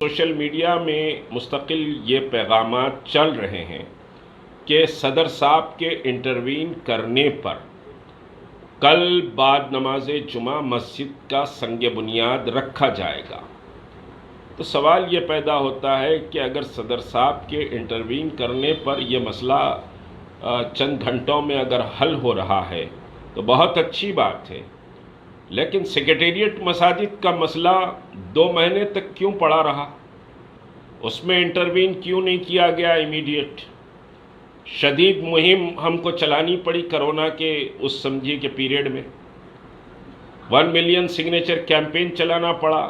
Social media में मुस्तकिल ये पैगामात चल रहे हैं कि सदर साहब के इंटरवीन करने पर कल बाद नमाज जुमा मस्जिद का संग बुनियाद रखा जाएगा। तो सवाल ये पैदा होता है कि अगर सदर साहब के इंटरवीन करने पर यह मसला चंद घंटों में अगर हल हो रहा है तो बहुत अच्छी बात है, लेकिन सेक्रेटेरिएट मसाजिद का मसला 2 महीने तक क्यों पड़ा रहा? उसमें इंटरवीन क्यों नहीं किया गया इमीडिएट? शदीद मुहिम हमको चलानी पड़ी कोरोना के उस समझिए के पीरियड में। 1 मिलियन सिग्नेचर कैंपेन चलाना पड़ा।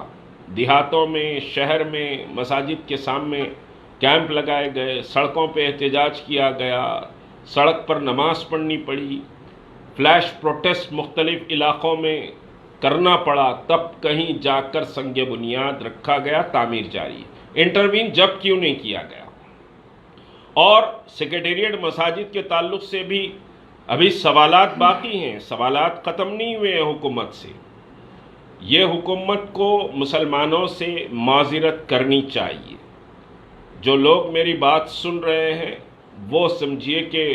देहातों में, शहर में, मसाजिद के सामने कैंप लगाए गए, सड़कों पे एहतजाज किया गया, सड़क पर नमाज पढ़नी पड़ी, फ्लैश प्रोटेस्ट मुख्तलिफ इलाक़ों में करना पड़ा, तब कहीं जाकर संग बुनियाद रखा गया, तामीर जारी। इंटरवीन जब क्यों नहीं किया गया? और सेक्रेटेरिएट मसाजिद के ताल्लुक़ से भी अभी सवालात बाकी हैं, सवालात ख़त्म नहीं हुए हैं हुकूमत से। ये हुकूमत को मुसलमानों से माज़िरत करनी चाहिए। जो लोग मेरी बात सुन रहे हैं वो समझिए कि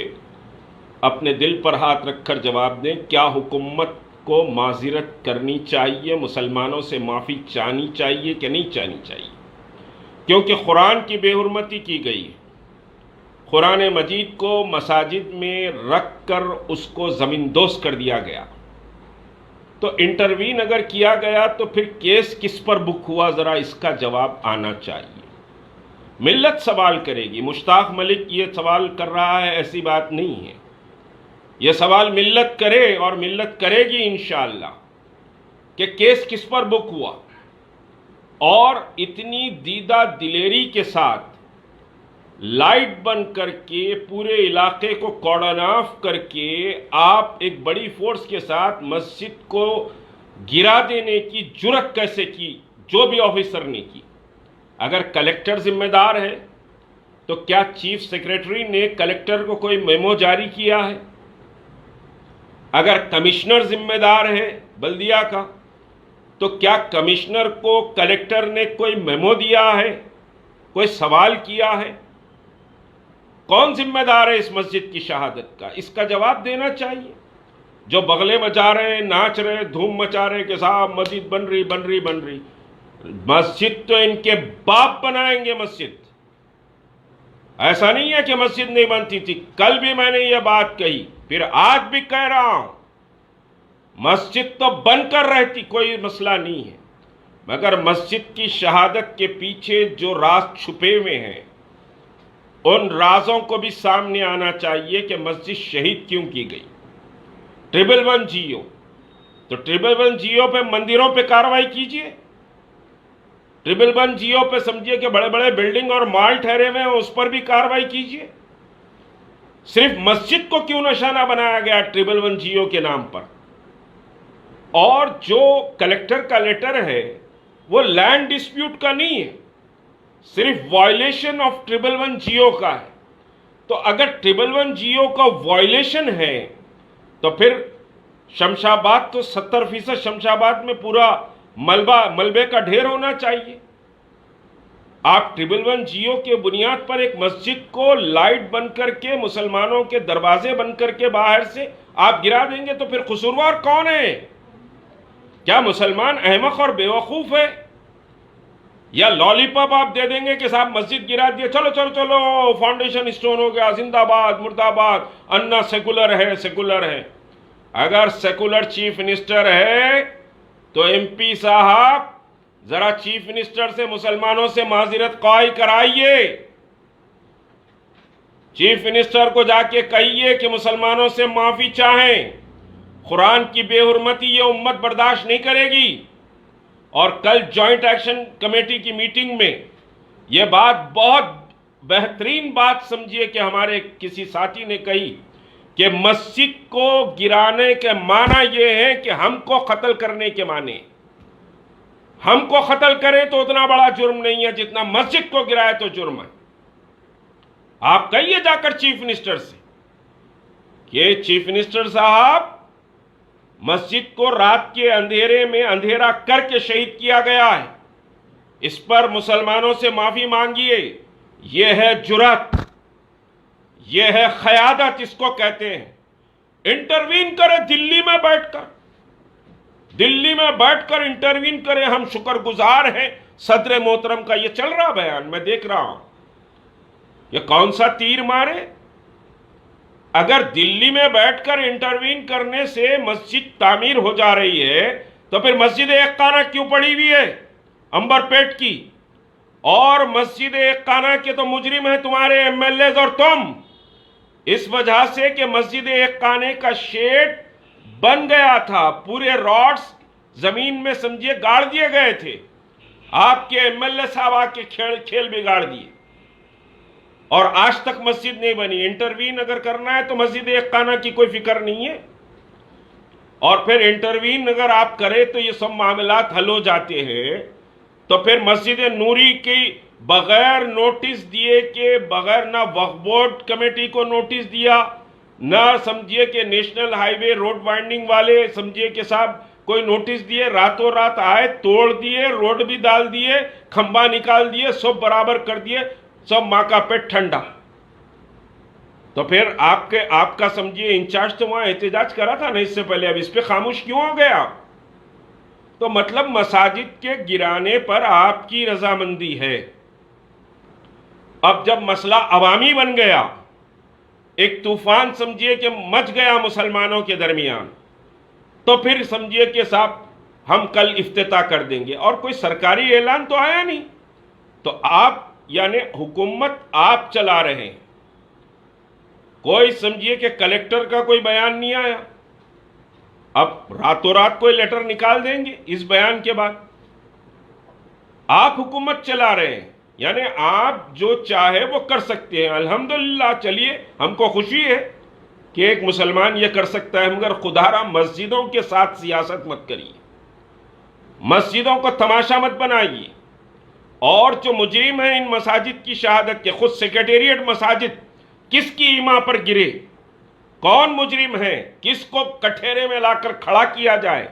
अपने दिल पर हाथ रखकर जवाब दें, क्या हुकूमत को माज़िरत करनी चाहिए, मुसलमानों से माफ़ी चाहनी चाहिए कि नहीं चाहनी चाहिए? क्योंकि कुरान की बेहुरमती की गई है। कुरान मजीद को मसाजिद में रख कर उसको ज़मींदोज़ कर दिया गया। तो इंटरवीन अगर किया गया तो फिर केस किस पर बुक हुआ, ज़रा इसका जवाब आना चाहिए। मिल्लत सवाल करेगी। मुश्ताक मलिक ये सवाल कर रहा है, ऐसी बात नहीं है। यह सवाल मिल्लत करे और मिल्लत करेगी इंशाअल्लाह कि केस किस पर बुक हुआ। और इतनी दीदा दिलेरी के साथ लाइट बंद करके पूरे इलाके को कॉर्डन ऑफ करके आप एक बड़ी फोर्स के साथ मस्जिद को गिरा देने की जुर्रत कैसे की, जो भी ऑफिसर ने की? अगर कलेक्टर जिम्मेदार है तो क्या चीफ सेक्रेटरी ने कलेक्टर को कोई मेमो जारी किया है? अगर कमिश्नर जिम्मेदार है बल्दिया का तो क्या कमिश्नर को कलेक्टर ने कोई मेमो दिया है, कोई सवाल किया है? कौन जिम्मेदार है इस मस्जिद की शहादत का? इसका जवाब देना चाहिए। जो बगले मचा रहे, नाच रहे, धूम मचा रहे कि साहब मस्जिद बन रही बन रही बन रही, मस्जिद तो इनके बाप बनाएंगे मस्जिद। ऐसा नहीं है कि मस्जिद नहीं बनती थी। कल भी मैंने ये बात कही, फिर आज भी कह रहा हूं, मस्जिद तो बनकर रहती, कोई मसला नहीं है, मगर मस्जिद की शहादत के पीछे जो राज छुपे हुए हैं उन राजों को भी सामने आना चाहिए कि मस्जिद शहीद क्यों की गई। 111 जियो, तो 111 जियो पे मंदिरों पे कार्रवाई कीजिए। 111 जियो पे समझिए कि बड़े बड़े बिल्डिंग और मॉल ठहरे हुए हैं, उस पर भी कार्रवाई कीजिए। सिर्फ मस्जिद को क्यों निशाना बनाया गया 111 जियो के नाम पर? और जो कलेक्टर का लेटर है वो लैंड डिस्प्यूट का नहीं है, सिर्फ वायलेशन ऑफ 111 जियो का है। तो अगर 111 जियो का वायलेशन है तो फिर शमशाबाद तो 70% शमशाबाद में पूरा मलबे का ढेर होना चाहिए। आप 111 जियो के बुनियाद पर एक मस्जिद को लाइट बंद करके, मुसलमानों के दरवाजे बंद करके बाहर से आप गिरा देंगे तो फिर कसूरवार कौन है? क्या मुसलमान अहमक और बेवकूफ है? या लॉलीपॉप आप दे देंगे कि साहब मस्जिद गिरा दिया, चलो चलो चलो फाउंडेशन स्टोन हो गया, जिंदाबाद मुर्दाबाद, अन्ना सेकुलर है सेकुलर है। अगर सेकुलर चीफ मिनिस्टर है तो एमपी साहब जरा चीफ मिनिस्टर से मुसलमानों से माजिरत ख्वाही कराइए। चीफ मिनिस्टर को जाके कहिए कि मुसलमानों से माफी चाहें। कुरान की बेहुरमती ये उम्मत बर्दाश्त नहीं करेगी। और कल जॉइंट एक्शन कमेटी की मीटिंग में यह बात, बहुत बेहतरीन बात समझिए कि हमारे किसी साथी ने कही कि मस्जिद को गिराने के माना यह है कि हमको कत्ल करने के माने। हमको कत्ल करें तो उतना बड़ा जुर्म नहीं है जितना मस्जिद को गिराए तो जुर्म है। आप कहिए जाकर चीफ मिनिस्टर से कि चीफ मिनिस्टर साहब, मस्जिद को रात के अंधेरे में अंधेरा करके शहीद किया गया है। इस पर मुसलमानों से माफी मांगिए। यह है जुरत, यह है क़यादत, इसको कहते हैं। इंटरवीन करे दिल्ली में बैठकर, दिल्ली में बैठकर इंटरवीन करे। हम शुक्रगुजार हैं सदर मोहतरम का। यह चल रहा बयान, मैं देख रहा हूं। यह कौन सा तीर मारे? अगर दिल्ली में बैठकर इंटरवीन करने से मस्जिद तामीर हो जा रही है, तो फिर मस्जिद एक खाना क्यों पड़ी हुई है अंबरपेट की? और मस्जिद एक खाना के तो मुजरिम हैं तुम्हारे एमएलए और तुम, इस वजह से कि मस्जिद एक खाने का शेड बन गया था, पूरे रॉड्स जमीन में समझिए गाड़ दिए गए थे। आपके एमएलए साहब आके खेल बिगाड़ दिए और आज तक मस्जिद नहीं बनी। इंटरवीन अगर करना है तो मस्जिद एक खाना की कोई फिक्र नहीं है, और फिर इंटरवीन अगर आप करें तो ये सब मामलात हल हो जाते हैं। तो फिर मस्जिद नूरी की बगैर नोटिस दिए के, बगैर ना वक्फ बोर्ड कमेटी को नोटिस दिया, ना समझिए कि नेशनल हाईवे रोड वाइंडिंग वाले समझिए कि साहब कोई नोटिस दिए, रातों रात आए, तोड़ दिए, रोड भी डाल दिए, खंबा निकाल दिए, सब बराबर कर दिए, सब माँ का पेट ठंडा। तो फिर आपका समझिए इंचार्ज तो वहां एहतजाज करा था ना इससे पहले, अब इस पे खामोश क्यों हो गया? तो मतलब मसाजिद के गिराने पर आपकी रजामंदी है। अब जब मसला अवामी बन गया, एक तूफान समझिए कि मच गया मुसलमानों के दरमियान, तो फिर समझिए कि साहब हम कल इफ्तिताह कर देंगे, और कोई सरकारी ऐलान तो आया नहीं। तो आप यानी हुकूमत आप चला रहे हैं, कोई समझिए कि कलेक्टर का कोई बयान नहीं आया। अब रातों रात कोई लेटर निकाल देंगे इस बयान के बाद। आप हुकूमत चला रहे हैं, यानी आप जो चाहे वो कर सकते हैं। अल्हम्दुलिल्लाह, चलिए हमको खुशी है कि एक मुसलमान ये कर सकता है, मगर खुदारा मस्जिदों के साथ सियासत मत करिए, मस्जिदों को तमाशा मत बनाइए। और जो मुजरिम है इन मसाजिद की शहादत के, खुद सेक्रेटेरिएट मसाजिद किसकी ईमा पर गिरे, कौन मुजरिम है, किसको कठेरे में लाकर खड़ा किया जाए,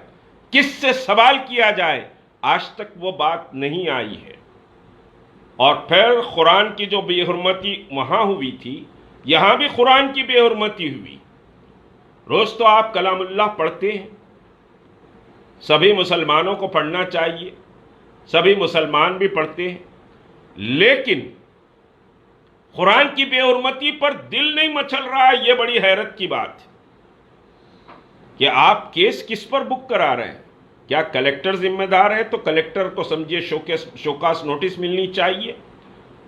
किससे सवाल किया जाए, आज तक वो बात नहीं आई है। और फिर कुरान की जो बेहुरमती वहां हुई थी, यहां भी कुरान की बेहुरमती हुई। रोज तो आप कलामुल्लाह पढ़ते हैं, सभी मुसलमानों को पढ़ना चाहिए, सभी मुसलमान भी पढ़ते हैं, लेकिन कुरान की बेहुरमती पर दिल नहीं मचल रहा है। यह बड़ी हैरत की बात है कि आप केस किस पर बुक करा रहे हैं। क्या कलेक्टर जिम्मेदार है? तो कलेक्टर को समझिए शोकास नोटिस मिलनी चाहिए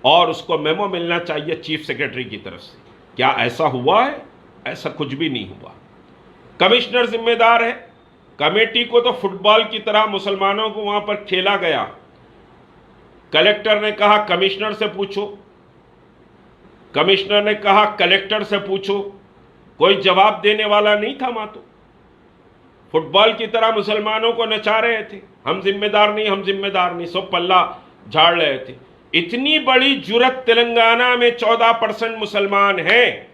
और उसको मेमो मिलना चाहिए चीफ सेक्रेटरी की तरफ से। क्या ऐसा हुआ है? ऐसा कुछ भी नहीं हुआ। कमिश्नर जिम्मेदार है, कमेटी को तो फुटबॉल की तरह मुसलमानों को वहां पर खेला गया। कलेक्टर ने कहा कमिश्नर से पूछो, कमिश्नर ने कहा कलेक्टर से पूछो, कोई जवाब देने वाला नहीं था। वहां तो फुटबॉल की तरह मुसलमानों को नचा रहे थे, हम जिम्मेदार नहीं, हम जिम्मेदार नहीं, सब पल्ला झाड़ रहे थे। इतनी बड़ी जुरत तेलंगाना में 14% मुसलमान हैं,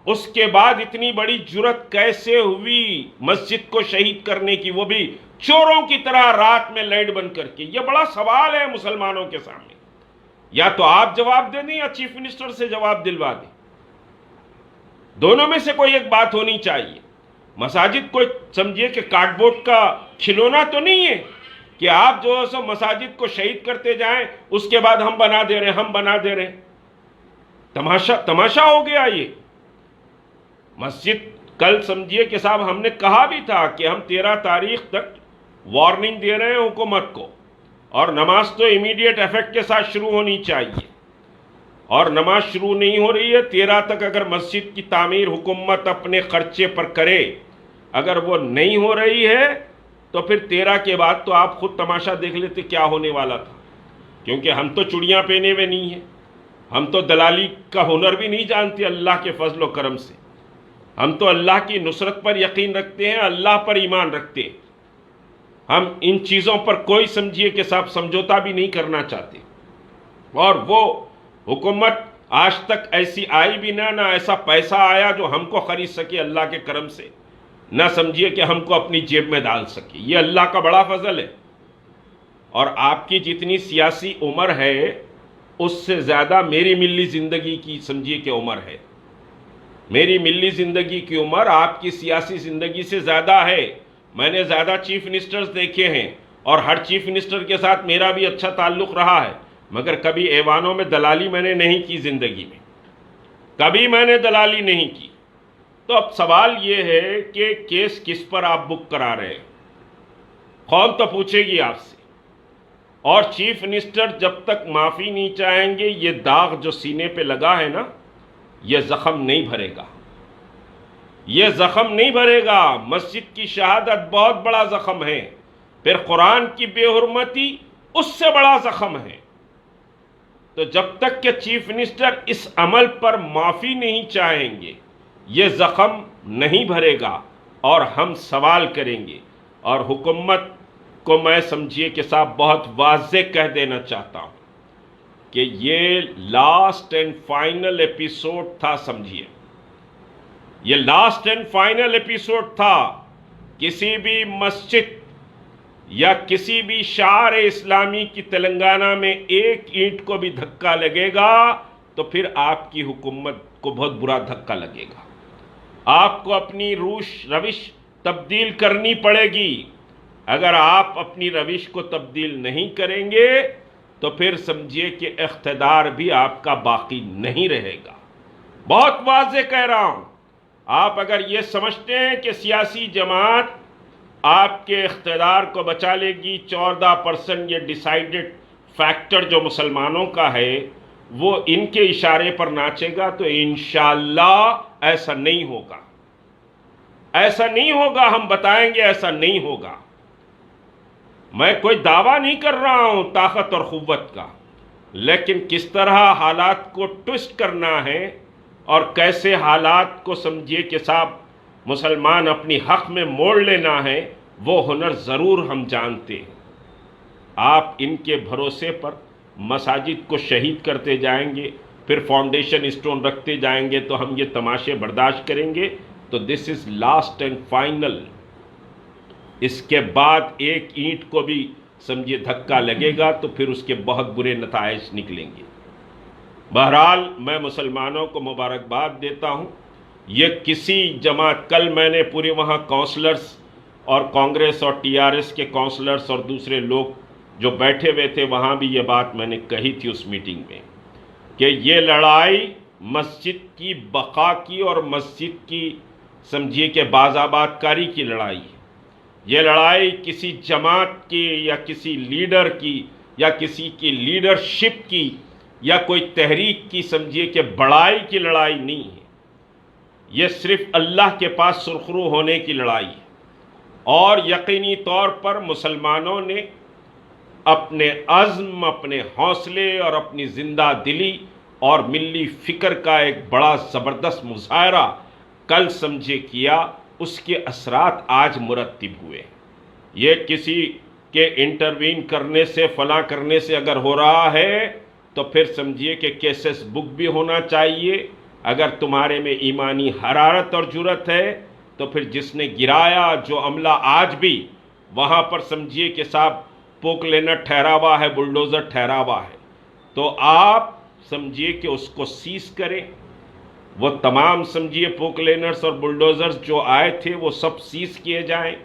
उसके बाद इतनी बड़ी जुरत कैसे हुई मस्जिद को शहीद करने की, वो भी चोरों की तरह रात में लाइट बंद करके? यह बड़ा सवाल है मुसलमानों के सामने। या तो आप जवाब दे दें या चीफ मिनिस्टर से जवाब दिलवा दें, दोनों में से कोई एक बात होनी चाहिए। मसाजिद को समझिए कि कार्डबोर्ड का खिलौना तो नहीं है कि आप जो है मसाजिद को शहीद करते जाएं, उसके बाद हम बना दे रहे हैं, हम बना दे रहे हैं। तमाशा हो गया ये। मस्जिद कल समझिए कि साहब हमने कहा भी था कि हम 13 तारीख तक वार्निंग दे रहे हैं हुकूमत को, और नमाज तो इमीडिएट इफेक्ट के साथ शुरू होनी चाहिए, और नमाज शुरू नहीं हो रही है। 13 तक अगर मस्जिद की तामीर हुकूमत अपने खर्चे पर करे, अगर वो नहीं हो रही है तो फिर 13 के बाद तो आप खुद तमाशा देख लेते क्या होने वाला था। क्योंकि हम तो चूड़ियाँ पहने हुए नहीं हैं, हम तो दलाली का हुनर भी नहीं जानते। अल्लाह के फजल व करम से हम तो अल्लाह की नुसरत पर यकीन रखते हैं, अल्लाह पर ईमान रखते हैं। हम इन चीज़ों पर कोई समझिए कि साहब समझौता भी नहीं करना चाहते। और वो हुकूमत आज तक ऐसी आई भी ना ऐसा पैसा आया जो हमको खरीद सके अल्लाह के करम से, ना समझिए कि हमको अपनी जेब में डाल सके। ये अल्लाह का बड़ा फजल है। और आपकी जितनी सियासी उम्र है उससे ज़्यादा मेरी मिली ज़िंदगी की समझिए कि उम्र है। मेरी मिली ज़िंदगी की उम्र आपकी सियासी ज़िंदगी से ज़्यादा है। मैंने ज़्यादा चीफ मिनिस्टर्स देखे हैं और हर चीफ मिनिस्टर के साथ मेरा भी अच्छा ताल्लुक़ रहा है, मगर कभी ऐवानों में दलाली मैंने नहीं की ज़िंदगी में, कभी मैंने दलाली नहीं की। तो अब सवाल ये है कि केस किस पर आप बुक करा रहे हैं, कौन तो पूछेगी आपसे। और चीफ मिनिस्टर जब तक माफ़ी नहीं चाहेंगे, ये दाग जो सीने पे लगा है ना, ये ज़ख़म नहीं भरेगा, ये ज़ख़म नहीं भरेगा। मस्जिद की शहादत बहुत बड़ा ज़ख़म है, फिर कुरान की बेहुरमती उससे बड़ा ज़ख़म है। तो जब तक कि चीफ मिनिस्टर इस अमल पर माफ़ी नहीं चाहेंगे, ये ज़ख़म नहीं भरेगा और हम सवाल करेंगे। और हुकूमत को मैं समझिए कि साहब बहुत वाज़े कह देना चाहता हूँ कि ये लास्ट एंड फाइनल एपिसोड था, समझिए ये लास्ट एंड फाइनल एपिसोड था। किसी भी मस्जिद या किसी भी शार इस्लामी की तेलंगाना में एक ईंट को भी धक्का लगेगा तो फिर आपकी हुकूमत को बहुत बुरा धक्का लगेगा। आपको अपनी रविश तब्दील करनी पड़ेगी। अगर आप अपनी रविश को तब्दील नहीं करेंगे तो फिर समझिए कि इख्तिदार भी आपका बाकी नहीं रहेगा। बहुत वाज़े कह रहा हूँ, आप अगर ये समझते हैं कि सियासी जमात आपके इख्तिदार को बचा लेगी, 14% ये डिसाइडेड फैक्टर जो मुसलमानों का है वो इनके इशारे पर नाचेगा, तो इंशाअल्लाह ऐसा नहीं होगा, ऐसा नहीं होगा। हम बताएंगे ऐसा नहीं होगा। मैं कोई दावा नहीं कर रहा हूं ताकत और क़ुव्वत का, लेकिन किस तरह हालात को ट्विस्ट करना है और कैसे हालात को समझिए कि साहब मुसलमान अपनी हक में मोड़ लेना है, वो हुनर ज़रूर हम जानते हैं। आप इनके भरोसे पर मसाजिद को शहीद करते जाएंगे, फिर फाउंडेशन स्टोन रखते जाएंगे, तो हम ये तमाशे बर्दाश्त करेंगे? तो this is last and final. इसके बाद एक ईंट को भी समझिए धक्का लगेगा तो फिर उसके बहुत बुरे नताइज निकलेंगे। बहरहाल मैं मुसलमानों को मुबारकबाद देता हूँ। ये किसी जमात, कल मैंने पूरे वहाँ काउंसलर्स और कांग्रेस और टीआरएस के काउंसलर्स और दूसरे लोग जो बैठे हुए थे वहाँ भी ये बात मैंने कही थी उस मीटिंग में कि ये लड़ाई मस्जिद की बका की और मस्जिद की समझिए कि बाज़ाबादकारी की लड़ाई है। ये लड़ाई किसी जमात की या किसी लीडर की या किसी की लीडरशिप की या कोई तहरीक की समझिए कि बड़ाई की लड़ाई नहीं है। ये सिर्फ अल्लाह के पास सुरखरू होने की लड़ाई है। और यकीनी तौर पर मुसलमानों ने अपने अज़्म, अपने हौसले और अपनी ज़िंदा दिली और मिली फ़िक्र का एक बड़ा ज़बरदस्त मुज़ाहरा कल समझे किया, उसके असरात आज मुरत्तिब हुए। ये किसी के इंटरवीन करने से, फला करने से अगर हो रहा है तो फिर समझिए कि केसेस बुक भी होना चाहिए। अगर तुम्हारे में ईमानी हरारत और जुरत है तो फिर जिसने गिराया जो अमला आज भी वहाँ पर समझिए कि साहब पोक लेना ठहरा हुआ है, बुलडोज़र ठहरा हुआ है, तो आप समझिए कि उसको सीज करें। वो तमाम समझिए पोक लेनर्स और बुलडोज़र्स जो आए थे वो सब सीज किए जाएं।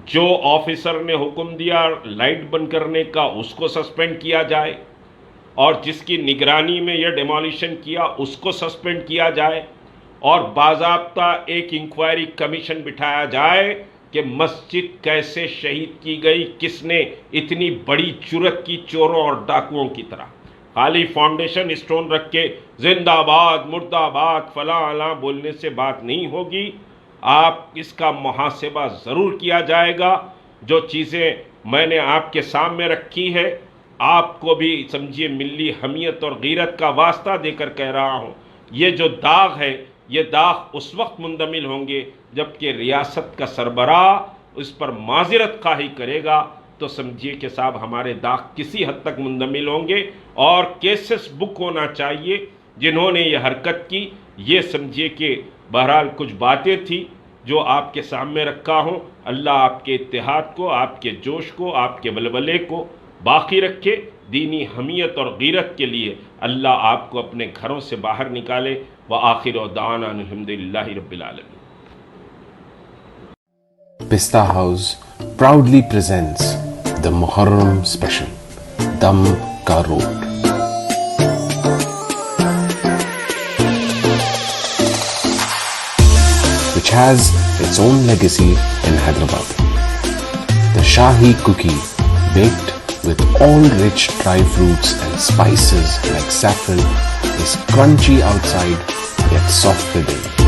जो ऑफिसर ने हुक्म दिया लाइट बंद करने का उसको सस्पेंड किया जाए और जिसकी निगरानी में यह डिमोलिशन किया उसको सस्पेंड किया जाए और बाज़ाब्ता एक इंक्वायरी कमीशन बिठाया जाए कि मस्जिद कैसे शहीद की गई, किसने इतनी बड़ी जुर्रत की चोरों और डाकुओं की तरह। खाली फाउंडेशन स्टोन रख के जिंदाबाद मुर्दाबाद फला अला बोलने से बात नहीं होगी। आप इसका मुहासिबा ज़रूर किया जाएगा। जो चीज़ें मैंने आपके सामने रखी है आपको भी समझिए मिली हमियत और गीरत का वास्ता देकर कह रहा हूँ, ये जो दाग है ये दाग उस वक्त मुंदमिल होंगे जबकि रियासत का सरबराह उस पर माज़रत खाही करेगा, तो समझिए कि साहब हमारे दाग किसी हद तक मुंदमिल होंगे और केसेस बुक होना चाहिए जिन्होंने ये हरकत की। ये समझिए कि बहरहाल कुछ बातें थी जो आपके सामने रखा हूँ। अल्लाह आपके इत्तेहाद को, आपके जोश को, आपके वलवले को बाकी रखे। दीनी हमियत और गीरत के लिए अल्लाह आपको अपने घरों से बाहर निकाले। व आखिर दाना अल्हम्दुलिल्लाहि रब्बिल आलमीन। Pista House proudly presents the Muharram special, Dam Ka Road, which has its own legacy in Hyderabad. The Shahi cookie, baked with all rich dry fruits and spices like saffron, is crunchy outside yet soft within.